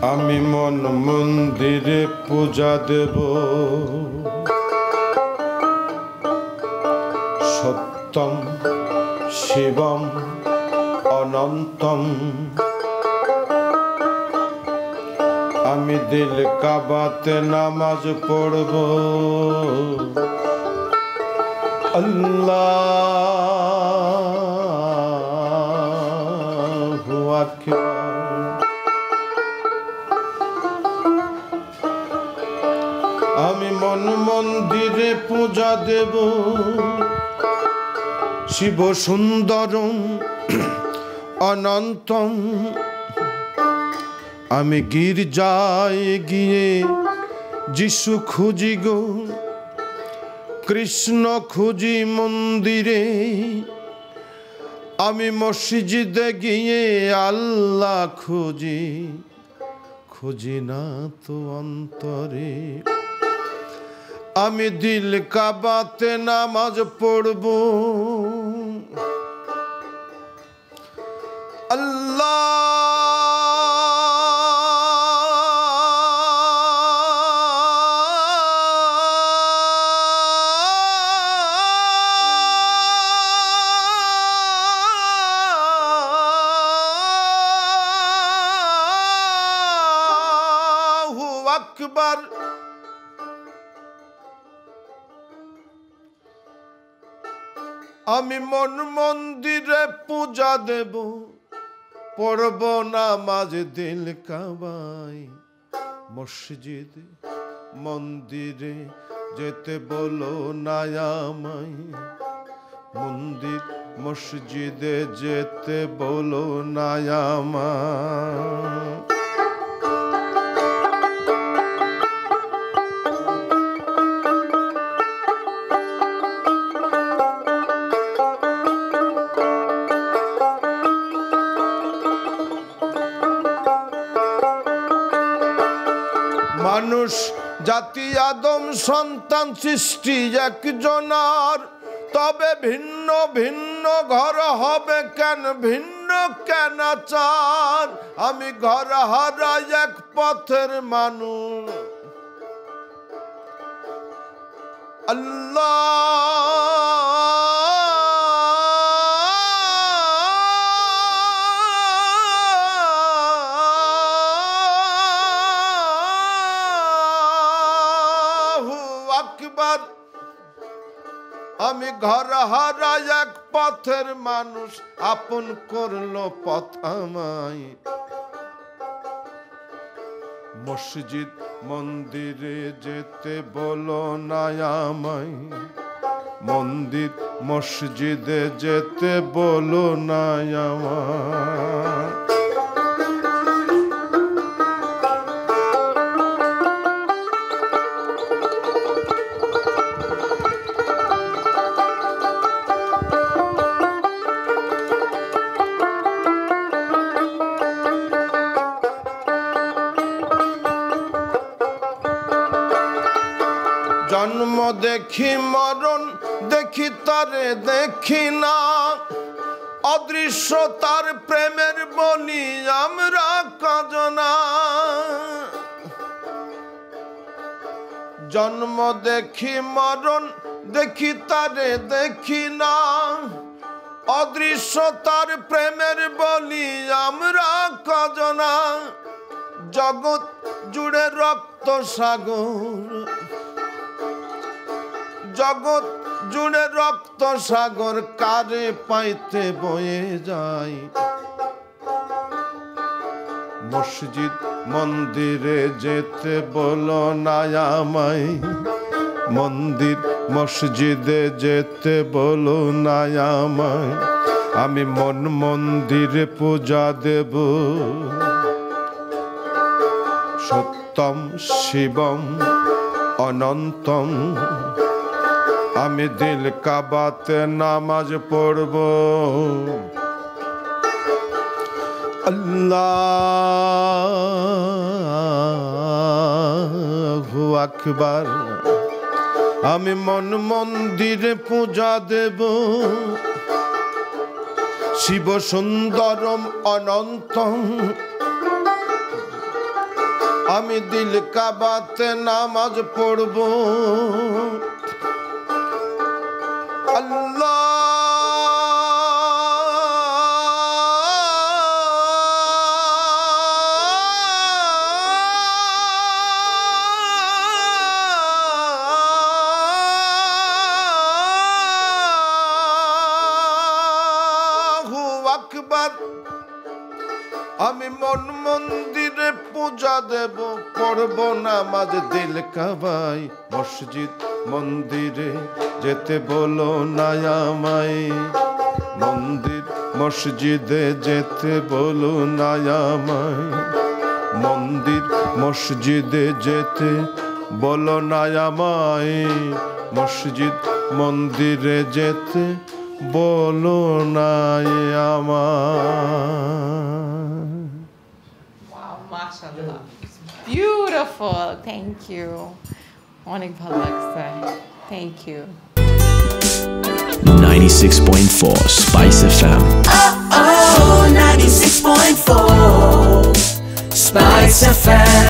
আমি মন মন্দিরে পূজা দেব, সত্যম শিবম অনন্তম। আমি দিল কাবাতে নামাজ পড়ব, আল্লাহু আকবার। আমি মন মন্দিরে পূজা দেব, শিব সুন্দরম অনন্তম। আমি গির্জায় গিয়ে যিশু খুঁজি গো, কৃষ্ণ খুঁজি মন্দিরে। আমি মসজিদে গিয়ে আল্লাহ খুঁজি, খুঁজি না তো অন্তরে। আমি দিল কাবাতে নামাজ পড়ব, আল্লাহু আকবার। আমি মন মন্দিরে পূজা দেব, পড়ব নামাজ দিল কাবায়। মসজিদ মন্দিরে যেতে বলো না আমায়, মন্দির মসজিদে যেতে বলো না আমায়। মানুষ জাতি আদম সন্তান সৃষ্টি একজনার, তবে ভিন্ন ভিন্ন ঘর হবে কেন, ভিন্ন কেন চার। আমি ঘর হারা এক পথের মানুষ, আকবার। আমি ঘর হারা এক পথের মানুষ, আপন করলো পথ আমায়। মসজিদ মন্দিরে যেতে বলো না আমায়, মন্দির মসজিদে যেতে বলো না আমায়। জন্ম দেখি মরণ দেখি তারে দেখি না, অদৃশ্য তার প্রেমের বলি আমরা কজনা। জন্ম দেখি মরণ দেখি তারে দেখি না, অদৃশ্য তার প্রেমের বলি আমরা কজনা। জগৎ জুড়ে রক্ত সাগর, জগৎ জুড়ে রক্ত সাগর, কারে পাইতে বয়ে যায়। মসজিদ মন্দিরে যেতে বলো না আমায়, মন্দির মসজিদে যেতে বলো না আমায়। আমি মন মন্দিরে পূজা দেব, সত্যম শিবম অনন্তম। আমি দিল কাবাতে নামাজ পড়ব, আল্লাহু আকবার। আমি মন মন্দিরে পূজা দেব, শিব সুন্দরম অনন্তম। আমি দিল কাবাতে নামাজ পড়ব আল্লাহ আকবার আমি মন মন্দিরে পূজা দেব পড়ব নামাজ দিল কাবায় মসজিদ মন্দিরে যেতে বলো না আমায় মন্দির মসজিদে যেতে বলো না আমায় মন্দির মসজিদে যেতে বলো না আমায় মসজিদ মন্দিরে যেতে বলো না আমায় Mashallah. Beautiful. Thank you. অনেক ভালো লাগছে. Thank you. 96.4 Spice FM. Oh, 96.4 Spice FM.